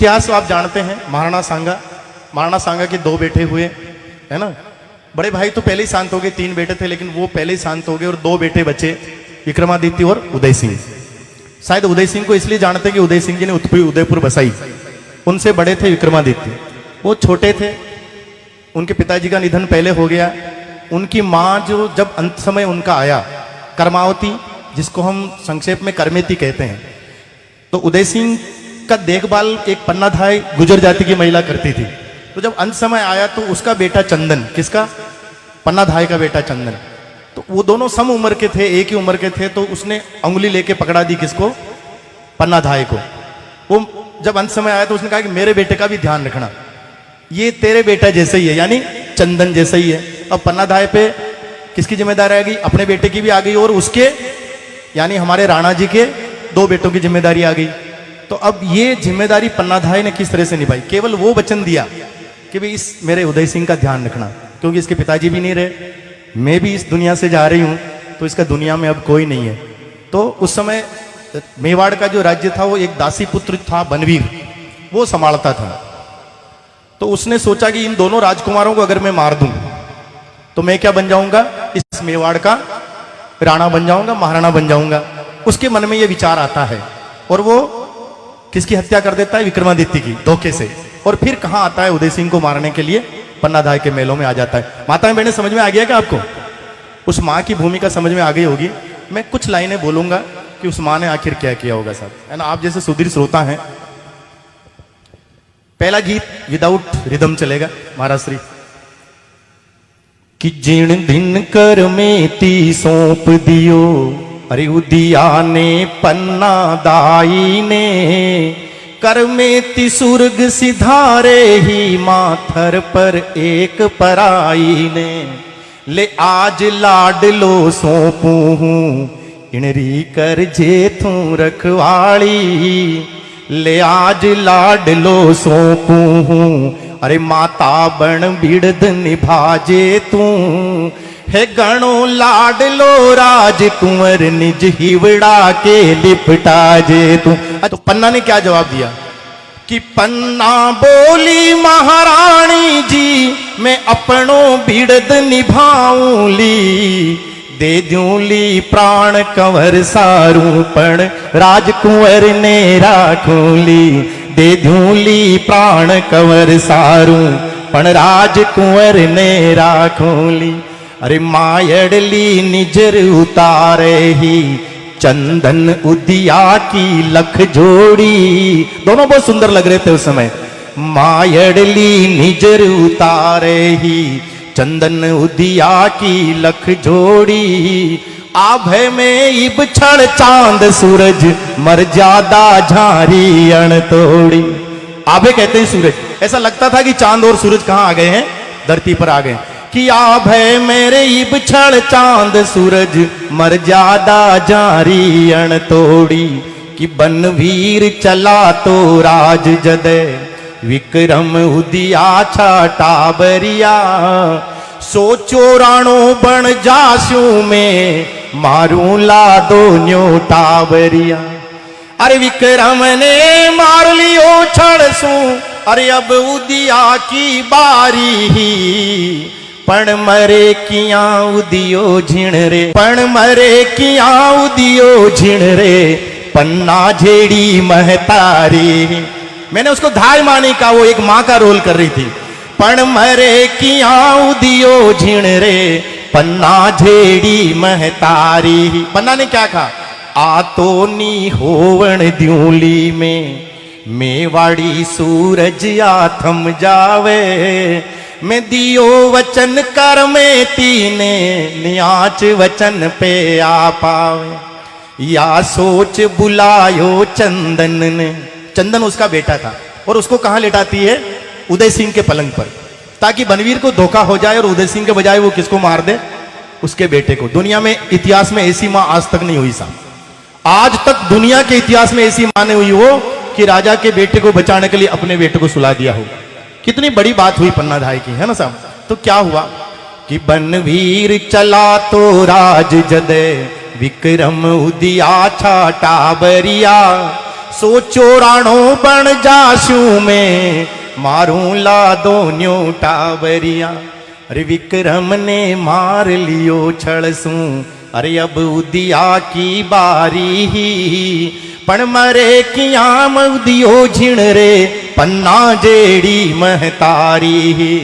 इतिहास आप जानते हैं, महाराणा सांगा के 2 बेटे हुए, है ना। बड़े भाई तो पहले ही शांत हो गए, 3 बेटे थे लेकिन वो पहले ही शांत हो गए और 2 बेटे बचे, विक्रमादित्य और उदय सिंह। शायद उदय सिंह को इसलिए जानते कि उदय सिंह जी ने उदयपुर बसाई, उनसे बड़े थे विक्रमादित्य। वो छोटे थे, उनके पिताजी का निधन पहले हो गया। उनकी माँ जो जब अंत समय उनका आया, कर्मावती, जिसको हम संक्षेप में कर्मेती कहते हैं, तो उदय सिंह का देखभाल एक पन्नाधाय गुजर जाति की महिला करती थी। तो जब अंत समय आया तो उसका बेटा चंदन, किसका? पन्नाधाय का बेटा चंदन। तो वो दोनों सम उम्र के थे, एक ही उम्र के थे, तो उसने अंगुली लेके पकड़ा दी किसको? पन्नाधाय को। वो जब अंत समय आया तो उसने कहा कि मेरे बेटे का भी ध्यान रखना, ये तेरे बेटा जैसे ही है, यानी चंदन जैसे ही है। अब पन्नाधाय पे किसकी जिम्मेदारी आ गई? अपने बेटे की भी आ गई और उसके यानी हमारे राणा जी के 2 बेटों की जिम्मेदारी आ गई। तो अब ये जिम्मेदारी पन्नाधाय ने किस तरह से निभाई? केवल वो वचन दिया कि भाई इस मेरे उदय सिंह का ध्यान रखना, क्योंकि इसके पिताजी भी नहीं रहे, मैं भी इस दुनिया से जा रही हूं, तो इसका दुनिया में अब कोई नहीं है। तो उस समय मेवाड़ का जो राज्य था वो एक दासी पुत्र था बनवीर, वो संभालता था। तो उसने सोचा कि इन दोनों राजकुमारों को अगर मैं मार दूं तो मैं क्या बन जाऊंगा? इस मेवाड़ का राणा बन जाऊंगा, महाराणा बन जाऊंगा। उसके मन में यह विचार आता है और वो किसकी हत्या कर देता है? विक्रमादित्य की, धोखे से। और फिर कहां आता है उदय सिंह को मारने के लिए? पन्नाधाय के मेलों में आ जाता है। माताएं बहनें समझ में आ गया क्या आपको? उस माँ की भूमिका समझ में आ गई होगी। मैं कुछ लाइनें बोलूंगा कि उस माँ ने आखिर क्या किया होगा साहब, है ना। आप जैसे सुधीर श्रोता हैं, पहला गीत विदाउट रिदम चलेगा, महाराज श्री। कि जिन दिन कर में ती सौंप दियो, अरे उदिया ने पन्ना दाई ने, कर में ती सुर्ग सिधारे ही माथर पर एक पराई ने। ले आज लाड लो सौंपू हूं, इनरी कर जे तू रखवाली। ले आज लाड लो सौंपू हूं, अरे माता बण बिड़द निभाजे तू। है गणो लाड लो राज कुंवर, निज हिवड़ा के लिपटा जे तू। तो पन्ना ने क्या जवाब दिया कि पन्ना बोली महारानी जी, मैं अपनों बिड़द निभाऊं ली। दे दूं ली प्राण कंवर सारू, पण राजकुंवर ने राखूं ली। दे दूं ली प्राण कंवर सारू, पण राजकुंवर ने राखूं ली। अरे मायड़ली निजर उतारे ही, चंदन उदिया की लख जोड़ी। दोनों बहुत सुंदर लग रहे थे उस समय। मायड़ली निजर उतारे ही, चंदन उदिया की लख जोड़ी। आभे में इब छड़ चांद सूरज, मर्यादा झारी अण तोड़ी। आभे कहते हैं सूरज, ऐसा लगता था कि चांद और सूरज कहां आ गए हैं? धरती पर आ गए। कि आभे मेरे इब छड़ चांद सूरज, मर्यादा जारी अण तोड़ी। कि बनवीर चला तो राज जदे, विक्रम उदिया छाटा बरिया। सोचो राणो बन जासू में, मारू ला दो न्योटा बरिया। अरे विक्रम ने मार लियो छड़सू, अरे अब उदिया की बारी ही। पण मरे किया उदियो झिण रे, पण मरे किया उदियो झिण रे, पन्ना झेड़ी महतारी। मैंने उसको धाय मानी का, वो एक माँ का रोल कर रही थी। पण मरे किया उदियो झिण रे, पन्ना झेड़ी महतारी। पन्ना ने क्या कहा? आ तो नी होवण द्यूली में, मेवाड़ी सूरज आ थम जावे। मैं दियो वचन कर में तीने, नियाच वचन पे आ पावे। या सोच बुलायो चंदन ने। चंदन उसका बेटा था और उसको कहां लेटाती है? उदय सिंह के पलंग पर, ताकि बनवीर को धोखा हो जाए और उदय सिंह के बजाय वो किसको मार दे? उसके बेटे को। दुनिया में इतिहास में ऐसी मां आज तक नहीं हुई साहब। आज तक दुनिया के इतिहास में ऐसी मां नहीं हुई हो कि राजा के बेटे को बचाने के लिए अपने बेटे को सुला दिया हो। कितनी बड़ी बात हुई पन्नाधाय की, है ना साहब। तो क्या हुआ कि बनवीर चला तो राज जदे, विक्रम उदिया छाटा बरिया। सोचो राणो बन जाशू में मारू लादो न्यू टावरिया। अरे विक्रम ने मार लियो छड़सू, अरे अब उदिया की बारी ही पण मरे किया उदियो झिण रे पन्ना जेड़ी महतारी ही।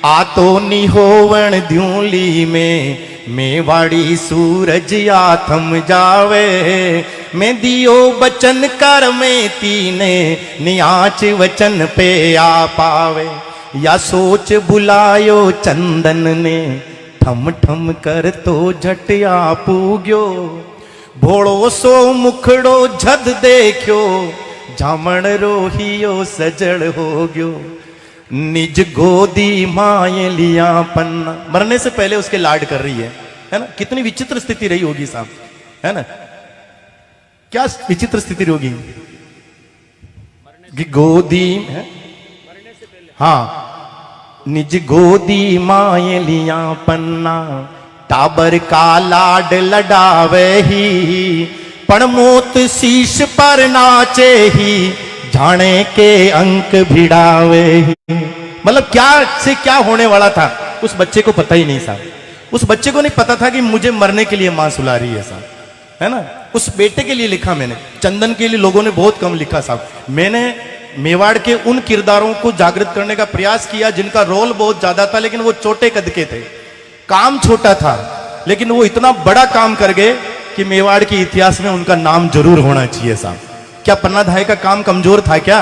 आ तो निहोवण द्यूली में मेवाड़ी सूरज या थम जावे, मैं दियो बचन कर में तीने नियाच वचन पे आ पावे। या सोच बुलायो चंदन ने ठम ठम कर तो झटिया पूग्यो, भोड़ो सो मुखड़ो झद देखो जामण रोहियो सजड़ हो गयो। निज गोदी माए लिया पन्ना, मरने से पहले उसके लाड कर रही है ना। कितनी विचित्र स्थिति रही होगी साहब, है ना। क्या विचित्र स्थिति होगी कि गोदी है, हाँ, निज गोदी माए लिया पन्ना, टाबर का लाड लडावे ही पण मोत शीश पर नाचे ही जाने के अंक भिड़ावे ही। मतलब क्या से क्या होने वाला था उस बच्चे को पता ही नहीं साहब। उस बच्चे को नहीं पता था कि मुझे मरने के लिए मां सुला रही है साहब, है ना। उस बेटे के लिए लिखा मैंने, चंदन के लिए लोगों ने बहुत कम लिखा साहब। मैंने मेवाड़ के उन किरदारों को जागृत करने का प्रयास किया जिनका रोल बहुत ज्यादा था, लेकिन वो छोटे कद के थे, काम छोटा था, लेकिन वो इतना बड़ा काम कर गए कि मेवाड़ के इतिहास में उनका नाम जरूर होना चाहिए साहब। क्या पन्ना धाय का काम कमजोर था क्या?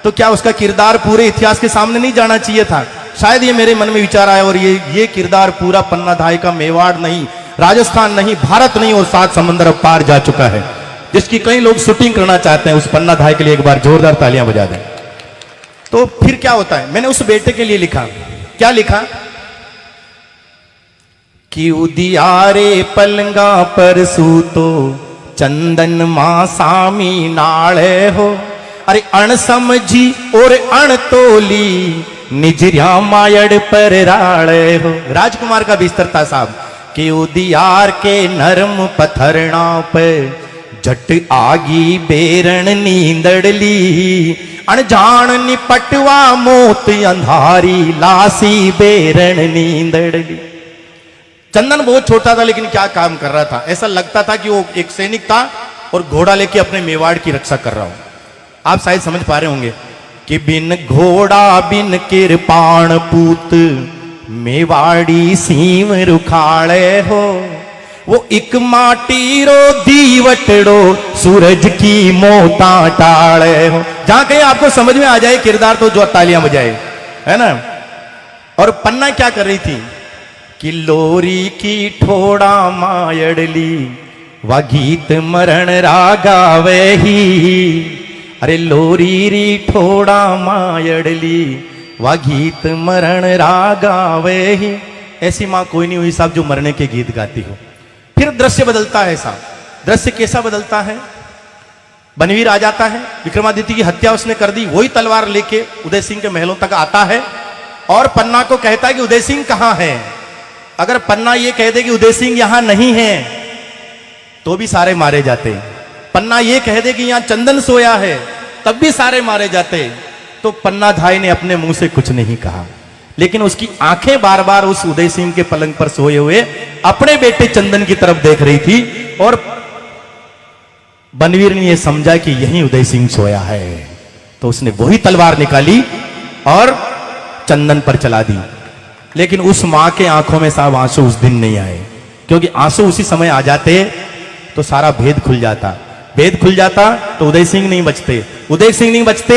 तो क्या उसका किरदार पूरे इतिहास के सामने नहीं जाना चाहिए था? शायद ये मेरे मन में विचार आया और ये किरदार पूरा पन्ना धाय का मेवाड़ नहीं, राजस्थान नहीं, भारत नहीं और 7 समंदर पार जा चुका है, जिसकी कई लोग शूटिंग करना चाहते हैं। उस पन्ना धाय के लिए एक बार जोरदार तालियां बजा दें। तो फिर क्या होता है, मैंने उस बेटे के लिए लिखा, क्या लिखा कि उदियारे पलंगा पर सूतो चंदन मां सामी नाले हो, अरे अण समझी और अण तोली निजरिया मायड़ पर राले हो। राजकुमार का बिस्तर था साहब कि उदियार के नरम पत्थरणा पे झट आगी बेरण नींदड़ली, अनजान निपटवा मोत अंधारी लासी बेरण नींदड़ली। चंदन बहुत छोटा था लेकिन क्या काम कर रहा था, ऐसा लगता था कि वो एक सैनिक था और घोड़ा लेके अपने मेवाड़ की रक्षा कर रहा हो। आप शायद समझ पा रहे होंगे कि बिन घोड़ा बिन किरपाण पूत मेवाड़ी सीम रुखाड़े हो, वो एक माटी रो दीवटड़ो सूरज की मोता टाड़े हो। जहां कहीं आपको समझ में आ जाए किरदार तो जो तालियां बजाए, है ना। और पन्ना क्या कर रही थी कि लोरी की ठोड़ा मायड़ली वा गीत मरण रागावे ही, अरे लोरी री ठोड़ा मायड़ली वा गीत मरण रागावे ही। ऐसी मां कोई नहीं हुई साहब जो मरने के गीत गाती हो। फिर दृश्य बदलता है साहब। दृश्य कैसा बदलता है, बनवीर आ जाता है, विक्रमादित्य की हत्या उसने कर दी, वही तलवार लेके उदय सिंह के महलों तक आता है और पन्ना को कहता है कि उदय सिंह कहां है। अगर पन्ना ये कह दे कि उदय सिंह यहां नहीं है तो भी सारे मारे जाते। पन्ना ये कह दे कि यहां चंदन सोया है तब भी सारे मारे जाते। तो पन्ना धाय ने अपने मुंह से कुछ नहीं कहा, लेकिन उसकी आंखें बार बार उस उदय सिंह के पलंग पर सोए हुए अपने बेटे चंदन की तरफ देख रही थी और बनवीर ने यह समझा कि यही उदय सिंह सोया है, तो उसने वही तलवार निकाली और चंदन पर चला दी। लेकिन उस मां के आंखों में साहब आंसू उस दिन नहीं आए, क्योंकि आंसू उसी समय आ जाते तो सारा भेद खुल जाता। भेद खुल जाता तो उदय सिंह नहीं बचते, उदय सिंह नहीं बचते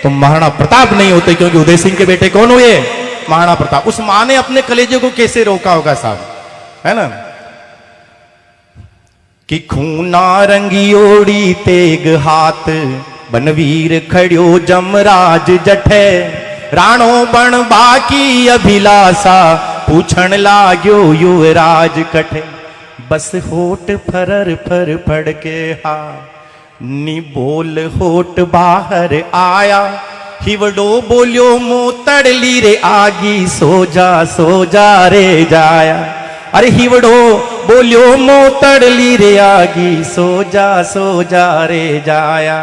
तो महाराणा प्रताप नहीं होते, क्योंकि उदय सिंह के बेटे कौन हुए, महाराणा प्रताप। उस मां ने अपने कलेजे को कैसे रोका होगा साहब, है ना। कि खूना रंगी ओड़ी तेग हाथ बनवीर खड़ियो जमराज जठे, राणो बण बाकी अभिलाषा पूछण लाग्यो युवराज कठे। बस होठ फरर फर फड़ के हा नी बोल होठ बाहर आया, हिवड़ो बोलियो मोतड़ली रे आगी सो जा रे जाया। अरे हिवड़ो बोलियो मोतड़ली रे आगी, सो जा रे जाया,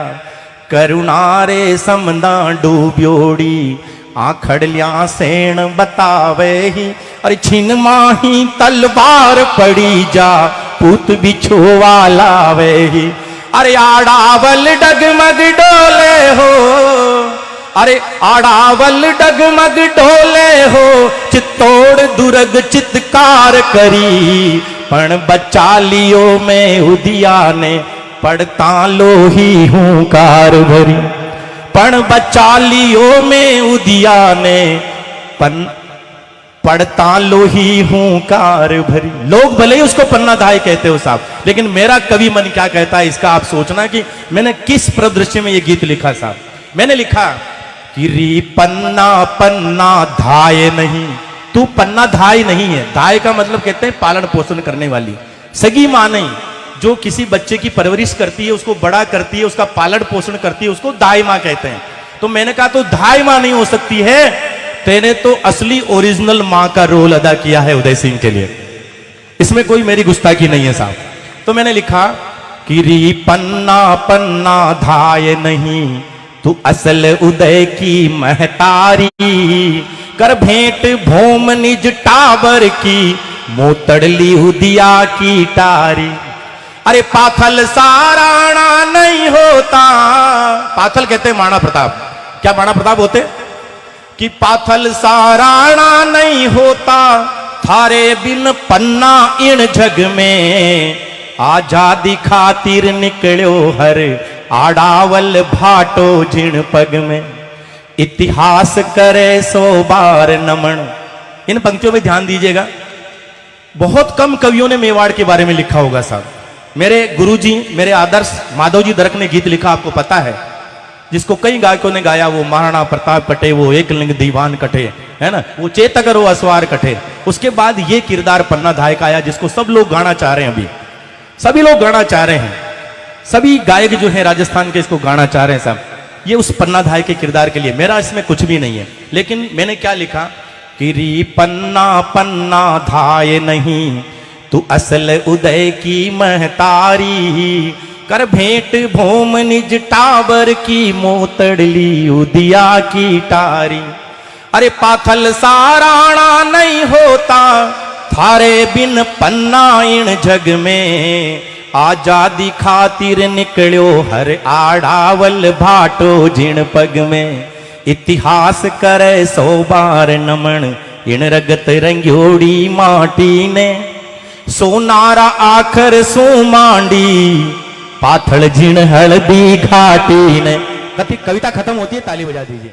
करुणा रे समदा डूब्योड़ी, आखड़लिया सेण बतावे ही, अरे छिन माही तलवार पड़ी जा, पूत बिछुआ लावे ही, अरे आड़ावल डगमग डोले हो, अरे आड़ावल डगमग डोले हो, चित्तौड़ दुर्ग चित्कार करी, पण बचा लियो मैं उदिया ने, पढ़ता लोही हूंकार भरी, पण बचा लियो मैं उदिया ने, पढ़ता लोही हूंकार भरी। लोग भले ही उसको पन्ना धाय कहते हो साहब, लेकिन मेरा कवि मन क्या कहता है इसका आप सोचना कि मैंने किस परिदृश्य में ये गीत लिखा साहब। मैंने लिखा कि री पन्ना पन्ना धाय नहीं, तू पन्ना धाय नहीं है। धाय का मतलब कहते हैं पालन पोषण करने वाली, सगी मां नहीं, जो किसी बच्चे की परवरिश करती है, उसको बड़ा करती है, उसका पालन पोषण करती है, उसको दाई मां कहते हैं। तो मैंने कहा तो धाय मां नहीं हो सकती है, तेने तो असली ओरिजिनल मां का रोल अदा किया है उदय सिंह के लिए, इसमें कोई मेरी गुस्ताखी नहीं है साहब। तो मैंने लिखा कि री पन्ना पन्ना धाय नहीं, तू असल उदय की महतारी, कर भेंट भोम निज टाबर की, मोतड़ली उदिया की टारी। अरे पाथल साराणा नहीं होता, पाथल कहते हैं महाराणा प्रताप। क्या महाराणा प्रताप होते कि पाथल साराणा नहीं होता, थारे बिन पन्ना इन जग में, आजादी खातिर निकलो हर, आड़ावल भाटो जिण पग में, इतिहास करे 100 बार नमन। इन पंक्तियों में ध्यान दीजिएगा, बहुत कम कवियों ने मेवाड़ के बारे में लिखा होगा साहब। मेरे गुरुजी, मेरे आदर्श माधव जी दरक ने गीत लिखा, आपको पता है, जिसको कई गायकों ने गाया, वो महाराणा प्रताप कटे, वो एकलिंग दीवान कटे, है ना, वो चेतक रो असवार कटे। उसके बाद ये किरदार पन्ना धाय का आया, जिसको सब लोग गाना चाह रहे हैं, अभी सभी लोग गाना चाह रहे हैं, सभी गायक जो है राजस्थान के इसको गाना चाह रहे हैं साहब, ये उस पन्ना धाय के किरदार के लिए। मेरा इसमें कुछ भी नहीं है, लेकिन मैंने क्या लिखा कि री पन्ना पन्ना धाय नहीं, तू असल उदय की महतारी, कर भेंट भोम निज टाबर की, मोतड़ली उदिया की टारी। अरे पाथल साराणा नहीं होता, थारे बिन पन्ना इन जग में, आजादी खातिर निकलो हर, आड़ावल भाटो जिण पग में, इतिहास करे 100 बार नमन, इण रगत रंग्योड़ी माटी ने, सोनारा आखर सो मांडी, पाथल जिण हल्दी घाटी ने। कविता खत्म होती है, ताली बजा दीजिए।